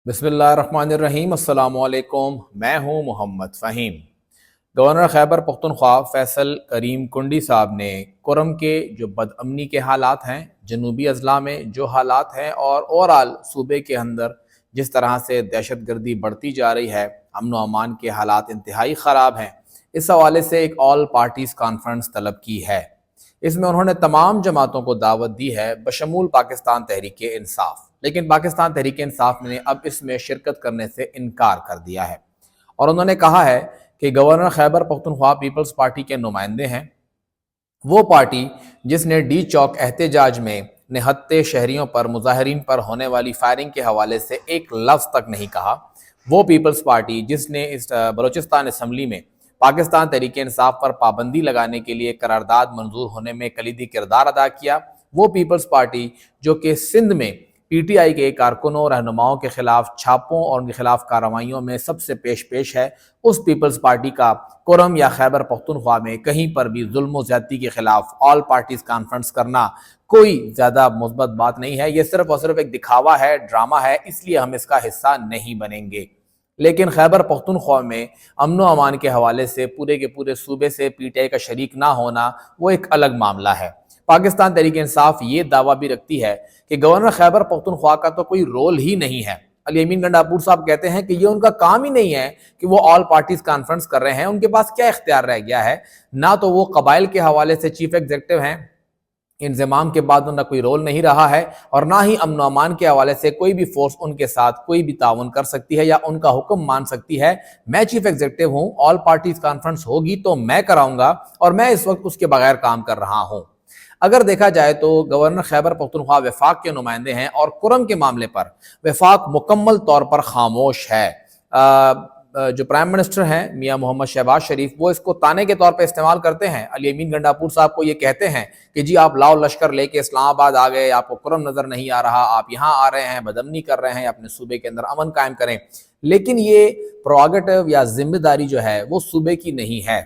बिस्मिल्लाहिर्रहमानिर्रहीम। अस्सलामुअलैकुम। मैं हूँ मोहम्मद फ़हीम। गवर्नर खैबर पख्तूनख्वा फैसल करीम कुंडी साहब ने कुरम के जो बदअमनी के हालात हैं, जनूबी अजला में जो हालात हैं और ओवरऑल सूबे के अंदर जिस तरह से दहशत गर्दी बढ़ती जा रही है, अमन व अमान के हालात इंतहाई ख़राब हैं, इस हवाले से एक ऑल पार्टीज़ कॉन्फ्रेंस तलब की है। इसमें उन्होंने तमाम जमातों को दावत दी है बशमूल पाकिस्तान तहरीक इंसाफ, लेकिन पाकिस्तान तहरीक इंसाफ ने अब इसमें शिरकत करने से इनकार कर दिया है और उन्होंने कहा है कि governor Khyber Pakhtunkhwa peoples party के नुमाइंदे हैं, वो पार्टी जिसने डी चौक एहतजाज में निहत्ते शहरियों पर मुजाहरीन पर होने वाली फायरिंग के हवाले से एक लफ्ज़ तक नहीं कहा, वो पीपल्स पार्टी जिसने इस बलूचिस्तान असम्बली में पाकिस्तान तहरीक इंसाफ पर पाबंदी लगाने के लिए करारदाद मंजूर होने में कलीदी किरदार अदा किया, वो पीपल्स पार्टी जो कि सिंध में पीटीआई के कारकुनों और रहनुमाओं के खिलाफ छापों और उनके खिलाफ कार्रवाइयों में सबसे पेश है, उस पीपल्स पार्टी का कुरम या खैबर पख्तूनख्वा में कहीं पर भी जुल्म ज़्यादती के खिलाफ ऑल पार्टीज़ कॉन्फ्रेंस करना कोई ज़्यादा मुस्बत बात नहीं है। ये सिर्फ और सिर्फ एक दिखावा है, ड्रामा है, इसलिए हम इसका हिस्सा नहीं बनेंगे। लेकिन खैबर पख्तूनख्वा में अमन व अमान के हवाले से पूरे के पूरे सूबे से पीटीआई का शरीक ना होना वो एक अलग मामला है। पाकिस्तान तहरीक इंसाफ ये दावा भी रखती है कि गवर्नर खैबर पख्तूनख्वा का तो कोई रोल ही नहीं है। अली अमीन गंडापुर साहब कहते हैं कि ये उनका काम ही नहीं है कि वो ऑल पार्टीज कॉन्फ्रेंस कर रहे हैं, उनके पास क्या इख्तियार रह गया है। ना तो वो कबाइल के हवाले से चीफ एग्जीक्यूटिव हैं, इंजमाम के बाद उनका कोई रोल नहीं रहा है, और ना ही अमन अमान के हवाले से कोई भी फोर्स उनके साथ कोई भी ताउन कर सकती है या उनका हुक्म मान सकती है। मैं चीफ एग्जीक्यूटिव हूँ, ऑल पार्टीज कॉन्फ्रेंस होगी तो मैं कराऊंगा और मैं इस वक्त उसके बगैर काम कर रहा हूँ। अगर देखा जाए तो गवर्नर खैबर पख्तूनख्वा वफाक के नुमाइंदे हैं और कुरम के मामले पर वफाक मुकम्मल तौर पर खामोश है। जो प्राइम मिनिस्टर हैं मियां मोहम्मद शहबाज शरीफ, वो इसको ताने के तौर पे इस्तेमाल करते हैं। अली अमीन गंडापुर साहब को ये कहते हैं कि जी आप लाओ लश्कर लेके इस्लामाबाद आ गए, आपको कुरम नज़र नहीं आ रहा, आप यहाँ आ रहे हैं, बदअमनी कर रहे हैं, अपने सूबे के अंदर अमन कायम करें। लेकिन ये प्रोगेटिव या जिम्मेदारी जो है वो सूबे की नहीं है।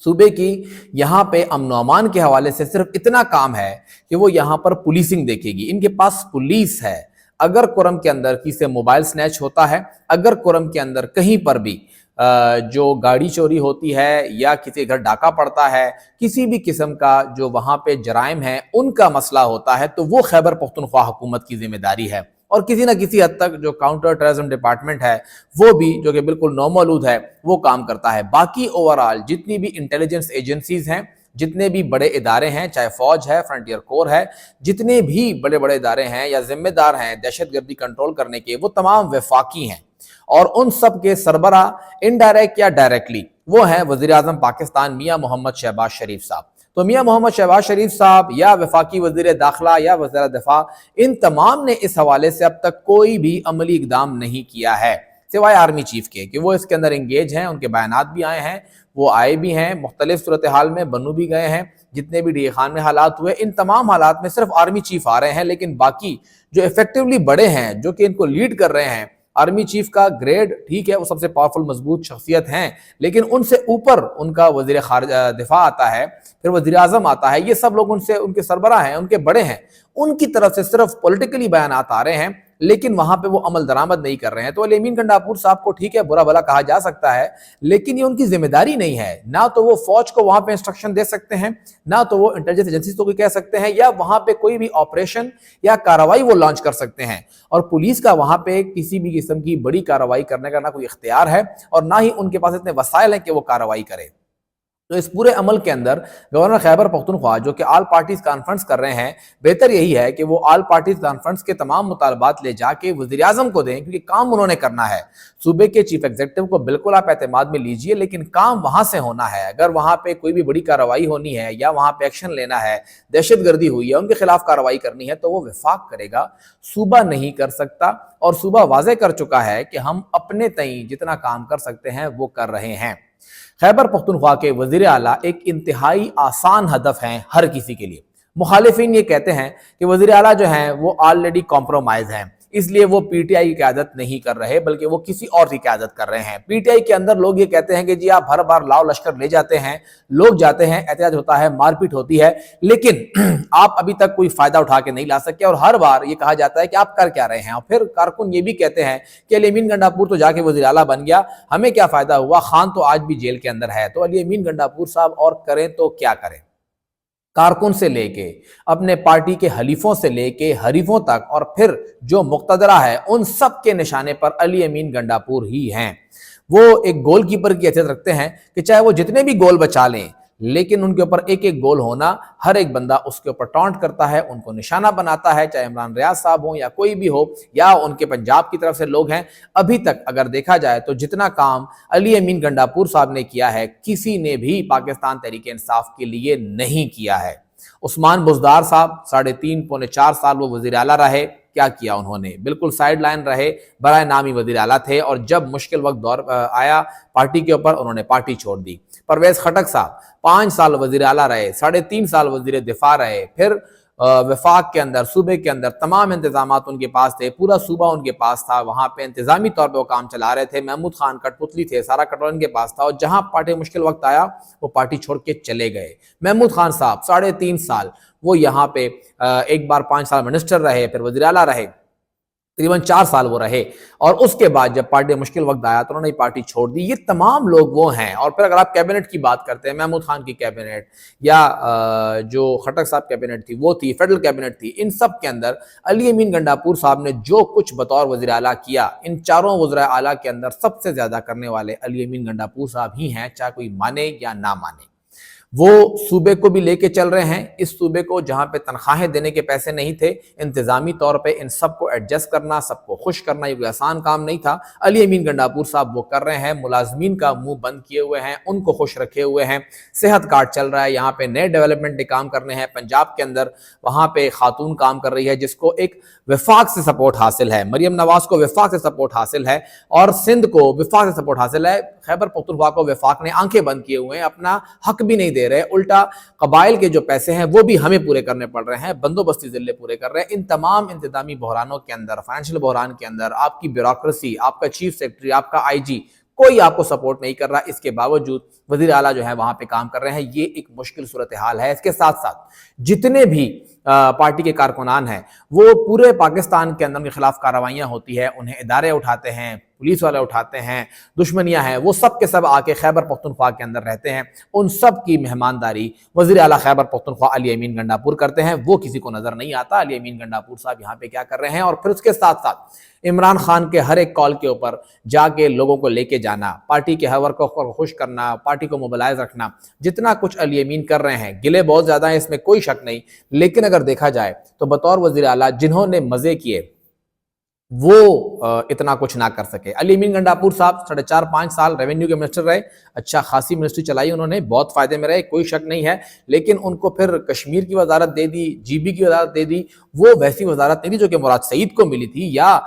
सूबे की यहाँ पे अमन अमान के हवाले से सिर्फ इतना काम है कि वो यहाँ पर पुलिसिंग देखेगी। इनके पास पुलिस है। अगर कुरम के अंदर किसी से मोबाइल स्नैच होता है, अगर कुरम के अंदर कहीं पर भी जो गाड़ी चोरी होती है या किसी घर डाका पड़ता है, किसी भी किस्म का जो वहाँ पे जराइम है उनका मसला होता है, तो वो खैबर पख्तूनख्वा हुकूमत की जिम्मेदारी है। और किसी न किसी हद तक जो काउंटर टेररिज्म डिपार्टमेंट है वो भी, जो कि बिल्कुल नौमौलूद है, वो काम करता है। बाकी ओवरऑल जितनी भी इंटेलिजेंस एजेंसीज हैं, जितने भी बड़े इदारे हैं, चाहे फौज है, फ्रंटियर कोर है, जितने भी बड़े बड़े इदारे हैं या जिम्मेदार हैं दहशतगर्दी कंट्रोल करने के, वो तमाम वफाकी हैं। और उन सब के सरबरा इनडायरेक्ट या डायरेक्टली वो हैं वज़ीर आज़म पाकिस्तान मियां मोहम्मद शहबाज शरीफ साहब। तो मियां मोहम्मद शहबाज शरीफ साहब या वफाकी वज़ीर दाखिला या वज़ीर दिफा, इन तमाम ने इस हवाले से अब तक कोई भी अमली इकदाम नहीं किया है, सिवाय आर्मी चीफ के कि वो इसके अंदर इंगेज हैं, उनके बयानात भी आए हैं, वो आए भी हैं, मुख्तलिफ सूरत हाल में बनू भी गए हैं। जितने भी डी खान में हालात हुए, इन तमाम हालात में सिर्फ आर्मी चीफ आ रहे हैं। लेकिन बाकी जो इफेक्टिवली बड़े हैं, जो कि इनको लीड कर रहे हैं, आर्मी चीफ का ग्रेड ठीक है, वो सबसे पावरफुल मजबूत शख्सियत हैं, लेकिन उनसे ऊपर उनका वज़ीर दिफा आता है, फिर वज़ीर आज़म आता है। ये सब लोग उनसे, उनके सरबरा हैं, उनके बड़े हैं, उनकी तरफ से सिर्फ पॉलिटिकली बयानात आ रहे हैं, लेकिन वहां पे वो अमल दरामद नहीं कर रहे हैं। तो अली अमीन गंडापुर साहब को ठीक है बुरा भला कहा जा सकता है, लेकिन ये उनकी जिम्मेदारी नहीं है। ना तो वो फौज को वहां पे इंस्ट्रक्शन दे सकते हैं, ना तो वो इंटेलिजेंस एजेंसी को कह सकते हैं, या वहां पे कोई भी ऑपरेशन या कार्रवाई वो लॉन्च कर सकते हैं। और पुलिस का वहां पे किसी भी किस्म की बड़ी कार्रवाई करने का ना कोई इख्तियार है और ना ही उनके पास इतने वसाइल हैं कि वो कार्रवाई करे। तो इस पूरे अमल के अंदर गवर्नर खैबर पख्तूनख्वा जो कि ऑल पार्टीज कॉन्फ्रेंस कर रहे हैं, बेहतर यही है कि वो ऑल पार्टीज कॉन्फ्रेंस के तमाम मुतालबात ले जाके वज़ीर आज़म को दें, क्योंकि काम उन्होंने करना है। सूबे के चीफ एग्जीक्यूटिव को बिल्कुल आप एतमाद में लीजिए, लेकिन काम वहां से होना है। अगर वहां पे कोई भी बड़ी कार्रवाई होनी है या वहां पे एक्शन लेना है, दहशत गर्दी हुई है, उनके खिलाफ कार्रवाई करनी है, तो वो वफाक करेगा, सूबा नहीं कर सकता। और सूबा वाज़े कर चुका है कि हम अपने तई जितना काम कर सकते हैं वो कर रहे हैं। खैबर पख्तूनख्वा के वज़ीर आला एक इंतहाई आसान हदफ हैं हर किसी के लिए। मुखालिफिन ये कहते हैं कि वज़ीर आला जो हैं वो ऑलरेडी कॉम्प्रोमाइज़ हैं, اس لیے وہ پی ٹی آئی کی قیادت نہیں کر رہے بلکہ وہ کسی اور کی قیادت کر رہے ہیں۔ پی ٹی آئی کے اندر لوگ یہ کہتے ہیں کہ جی آپ ہر بار لاؤ لشکر لے جاتے ہیں، لوگ جاتے ہیں، احتجاج ہوتا ہے، مار پیٹ ہوتی ہے، لیکن آپ ابھی تک کوئی فائدہ اٹھا کے نہیں لا سکے، اور ہر بار یہ کہا جاتا ہے کہ آپ کر کیا رہے ہیں۔ اور پھر کارکن یہ بھی کہتے ہیں کہ علی امین گنڈاپور تو جا کے وزیر اعلیٰ بن گیا، ہمیں کیا فائدہ ہوا، خان تو آج بھی جیل کے اندر ہے۔ تو علی امین گنڈاپور صاحب اور کریں تو کیا کریں؟ کارکن سے لے کے اپنے پارٹی کے حلیفوں سے لے کے حریفوں تک اور پھر جو مقتدرہ ہے ان سب کے نشانے پر علی امین گنڈاپور ہی ہیں۔ وہ ایک گول کیپر کی حیثیت رکھتے ہیں کہ چاہے وہ جتنے بھی گول بچا لیں لیکن ان کے اوپر ایک ایک گول ہونا، ہر ایک بندہ اس کے اوپر ٹانٹ کرتا ہے، ان کو نشانہ بناتا ہے، چاہے عمران ریاض صاحب ہوں یا کوئی بھی ہو یا ان کے پنجاب کی طرف سے لوگ ہیں۔ ابھی تک اگر دیکھا جائے تو جتنا کام علی امین گنڈاپور صاحب نے کیا ہے کسی نے بھی پاکستان تحریک انصاف کے لیے نہیں کیا ہے۔ عثمان بزدار صاحب 3.5 پونے 4 سال وہ وزیر اعلیٰ رہے، کیا کیا انہوں نے؟ بالکل سائیڈ لائن رہے، برائے نامی وزیر اعلیٰ تھے، اور جب مشکل وقت دور آیا پارٹی کے اوپر انہوں نے پارٹی چھوڑ دی۔ پرویز خٹک صاحب 5 سال وزیر اعلیٰ رہے، 3.5 سال وزیر دفاع رہے، پھر وفاق کے اندر صوبے کے اندر تمام انتظامات ان کے پاس تھے، پورا صوبہ ان کے پاس تھا، وہاں پہ انتظامی طور پہ وہ کام چلا رہے تھے۔ محمود خان کٹ پتلی تھے، سارا کنٹرول ان کے پاس تھا، اور جہاں پارٹی مشکل وقت آیا وہ پارٹی چھوڑ کے چلے گئے۔ محمود خان صاحب 3.5 سال وہ یہاں پہ ایک بار 5 سال منسٹر رہے، پھر وزیر اعلیٰ رہے، تقریباً 4 سال وہ رہے، اور اس کے بعد جب پارٹی مشکل وقت آیا تو انہوں نے پارٹی چھوڑ دی۔ یہ تمام لوگ وہ ہیں۔ اور پھر اگر آپ کیبنٹ کی بات کرتے ہیں، محمود خان کی کیبنٹ یا جو خٹک صاحب کیبنٹ تھی وہ تھی، فیڈرل کیبنٹ تھی، ان سب کے اندر علی امین گنڈاپور صاحب نے جو کچھ بطور وزیر اعلیٰ کیا، ان چاروں وزراء اعلیٰ کے اندر سب سے زیادہ کرنے والے علی امین گنڈاپور صاحب ہی ہیں، چاہے کوئی مانے یا نہ مانے۔ وہ صوبے کو بھی لے کے چل رہے ہیں، اس صوبے کو جہاں پہ تنخواہیں دینے کے پیسے نہیں تھے، انتظامی طور پہ ان سب کو ایڈجسٹ کرنا، سب کو خوش کرنا، یہ کوئی آسان کام نہیں تھا۔ علی امین گنڈاپور صاحب وہ کر رہے ہیں، ملازمین کا منہ بند کیے ہوئے ہیں، ان کو خوش رکھے ہوئے ہیں، صحت کارڈ چل رہا ہے، یہاں پہ نئے ڈیولپمنٹ کے کام کرنے ہیں پنجاب کے اندر، وہاں پہ خاتون کام کر رہی ہے جس کو ایک وفاق سے سپورٹ حاصل ہے، مریم نواز کو وفاق سے سپورٹ حاصل ہے، اور سندھ کو وفاق سے سپورٹ حاصل ہے۔ خیبر پختونخوا کو وفاق نے آنکھیں بند کیے ہوئے ہیں، اپنا حق بھی نہیں دے رہے، الٹا قبائل کے جو پیسے ہیں وہ بھی ہمیں پورے کرنے پڑ رہے ہیں، بندوبستی ضلع پورے کر رہے ہیں۔ ان تمام انتظامی بحرانوں کے اندر، فائنینشیل بحران کے اندر، آپ کی بیوروکریسی، آپ کا چیف سیکرٹری، آپ کا آئی جی، کوئی آپ کو سپورٹ نہیں کر رہا، اس کے باوجود وزیر اعلیٰ جو ہے وہاں پہ کام کر رہے ہیں۔ یہ ایک مشکل صورتحال ہے۔ اس کے ساتھ ساتھ جتنے بھی پارٹی کے کارکنان ہیں وہ پورے پاکستان کے اندر ان کے خلاف کارروائیاں ہوتی ہے، انہیں ادارے اٹھاتے ہیں، پولیس والے اٹھاتے ہیں، دشمنیاں ہیں، وہ سب کے سب آ کے خیبر پختونخوا کے اندر رہتے ہیں۔ ان سب کی مہمانداری وزیر اعلیٰ خیبر پختونخوا علی امین گنڈاپور کرتے ہیں، وہ کسی کو نظر نہیں آتا علی امین گنڈاپور صاحب یہاں پہ کیا کر رہے ہیں۔ اور پھر اس کے ساتھ ساتھ عمران خان کے ہر ایک کال کے اوپر جا کے لوگوں کو لے کے جانا، پارٹی کے ہر ورکر کو خوش کرنا، پارٹی کو موبلائز رکھنا، جتنا کچھ علی امین کر رہے ہیں، گلے بہت زیادہ ہیں، اس میں کوئی شک نہیں، لیکن اگر دیکھا جائے تو بطور وزیر اعلیٰ جنہوں نے مزے کیے وہ اتنا کچھ نہ کر سکے۔ علی امین گنڈاپور صاحب 4.5 سال ریونیو کے منسٹر رہے، اچھا خاصی منسٹری چلائی انہوں نے، بہت فائدے میں رہے، کوئی شک نہیں ہے، لیکن ان کو پھر کشمیر کی وزارت دے دی، جی بی کی وزارت دے دی، وہ ویسی وزارت نہیں تھی جو کہ مراد سعید کو ملی تھی یا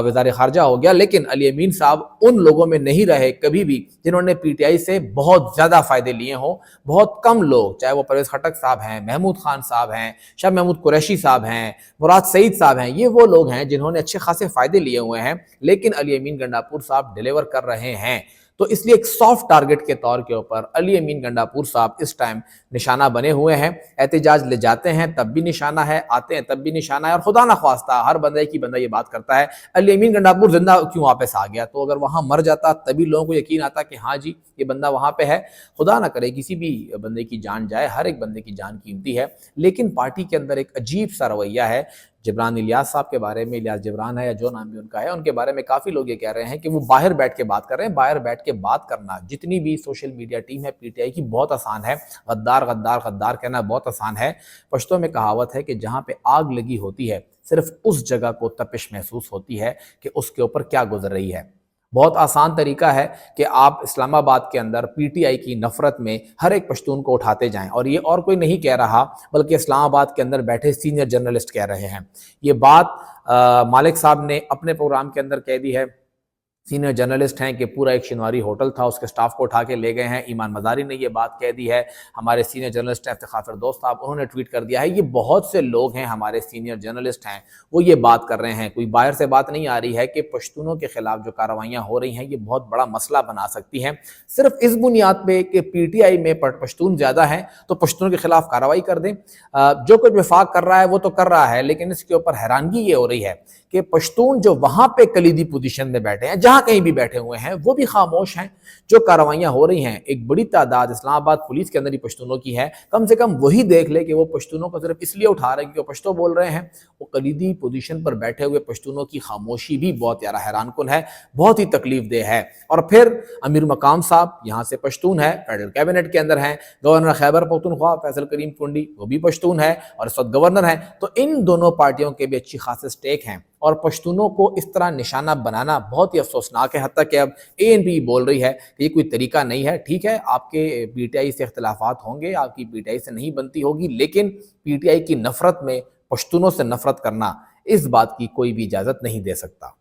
وزیر خارجہ ہو گیا۔ لیکن علی امین صاحب ان لوگوں میں نہیں رہے کبھی بھی جنہوں نے پی ٹی آئی سے بہت زیادہ فائدے لیے ہوں۔ بہت کم لوگ، چاہے وہ پرویز خٹک صاحب ہیں، محمود خان صاحب ہیں، شاہ محمود قریشی صاحب ہیں، مراد سعید صاحب ہیں، یہ وہ لوگ ہیں جنہوں نے اچھے خاصے فائدے لیے ہوئے ہیں، لیکن علی امین گنڈاپور صاحب ڈیلیور کر رہے ہیں۔ تو اس لیے ایک سافٹ ٹارگٹ کے طور کے اوپر علی امین گنڈاپور صاحب اس ٹائم نشانہ بنے ہوئے ہیں۔ احتجاج لے جاتے ہیں تب بھی نشانہ ہے، آتے ہیں تب بھی نشانہ ہے، اور خدا نہ خواستہ ہر بندے کی بندہ یہ بات کرتا ہے علی امین گنڈاپور زندہ کیوں واپس آ گیا؟ تو اگر وہاں مر جاتا تبھی لوگوں کو یقین آتا کہ ہاں جی یہ بندہ وہاں پہ ہے۔ خدا نہ کرے کسی بھی بندے کی جان جائے، ہر ایک بندے کی جان قیمتی ہے، لیکن پارٹی کے اندر ایک عجیب سا رویہ ہے۔ جبران الیاس صاحب کے بارے میں، الیاس جبران ہے یا جو نام بھی ان کا ہے، ان کے بارے میں کافی لوگ یہ کہہ رہے ہیں کہ وہ باہر بیٹھ کے بات کر رہے ہیں۔ باہر بیٹھ کے بات کرنا جتنی بھی سوشل میڈیا ٹیم ہے پی ٹی آئی کی بہت آسان ہے، غدار غدار غدار کہنا بہت آسان ہے۔ پشتوں میں کہاوت ہے کہ جہاں پہ آگ لگی ہوتی ہے صرف اس جگہ کو تپش محسوس ہوتی ہے کہ اس کے اوپر کیا گزر رہی ہے۔ بہت آسان طریقہ ہے کہ آپ اسلام آباد کے اندر پی ٹی آئی کی نفرت میں ہر ایک پشتون کو اٹھاتے جائیں، اور یہ اور کوئی نہیں کہہ رہا بلکہ اسلام آباد کے اندر بیٹھے سینئر جرنلسٹ کہہ رہے ہیں۔ یہ بات مالک صاحب نے اپنے پروگرام کے اندر کہہ دی ہے، सीनियर जर्नलिस्ट हैं कि पूरा एक शिनवारी होटल था, उसके स्टाफ को उठा के ले गए हैं। ईमान मज़ारी ने ये बात कह दी है। हमारे सीनियर जर्नलिस्ट हैं इफ्तिखार फिरदौस साहब, उन्होंने ट्वीट कर दिया है। ये बहुत से लोग हैं, हमारे सीनियर जर्नलिस्ट हैं, वो ये बात कर रहे हैं। कोई बाहर से बात नहीं आ रही है कि पश्तूनों के खिलाफ जो कार्रवाइयाँ हो रही हैं ये बहुत बड़ा मसला बना सकती हैं। सिर्फ इस बुनियाद पे कि PTI में पश्तून ज़्यादा हैं तो पश्तूनों के खिलाफ कार्रवाई कर दें। जो कुछ वफाक कर रहा है वो तो कर रहा है, लेकिन इसके ऊपर हैरानगी ये हो रही है कि पश्तून जो वहाँ पे कलीदी पोजीशन में बैठे हैं, जहाँ कहीं भी बैठे हुए हैं, वो भी खामोश हैं। जो कार्रवाइयाँ हो रही हैं, एक बड़ी तादाद इस्लामाबाद पुलिस के अंदर ही पश्तूनों की है। कम से कम वही देख ले कि वो पश्तूनों को सिर्फ इसलिए उठा रहे हैं कि वो पश्तो बोल रहे हैं। वो कलीदी पोजीशन पर बैठे हुए पश्तूनों की खामोशी भी बहुत यारा हैरानकुन है, बहुत ही तकलीफ देह है। और फिर अमीर मकाम साहब यहाँ से पश्तून है, फेडरल कैबिनेट के अंदर हैं। गवर्नर खैबर पख्तूनख्वा फैसल करीम कुंडी वो भी पश्तून है और इस वक्त गवर्नर हैं। तो इन दोनों पार्टियों के भी अच्छी खासी स्टेक हैं और पश्तूनों को इस तरह निशाना बनाना बहुत ही अफसोसनाक है। हत्ता कि अब ANP बोल रही है कि ये कोई तरीका नहीं है। ठीक है, आपके PTI से इख्तिलाफात होंगे, आपकी PTI से नहीं बनती होगी, लेकिन PTI की नफरत में पश्तूनों से नफरत करना, इस बात की कोई भी इजाज़त नहीं दे सकता।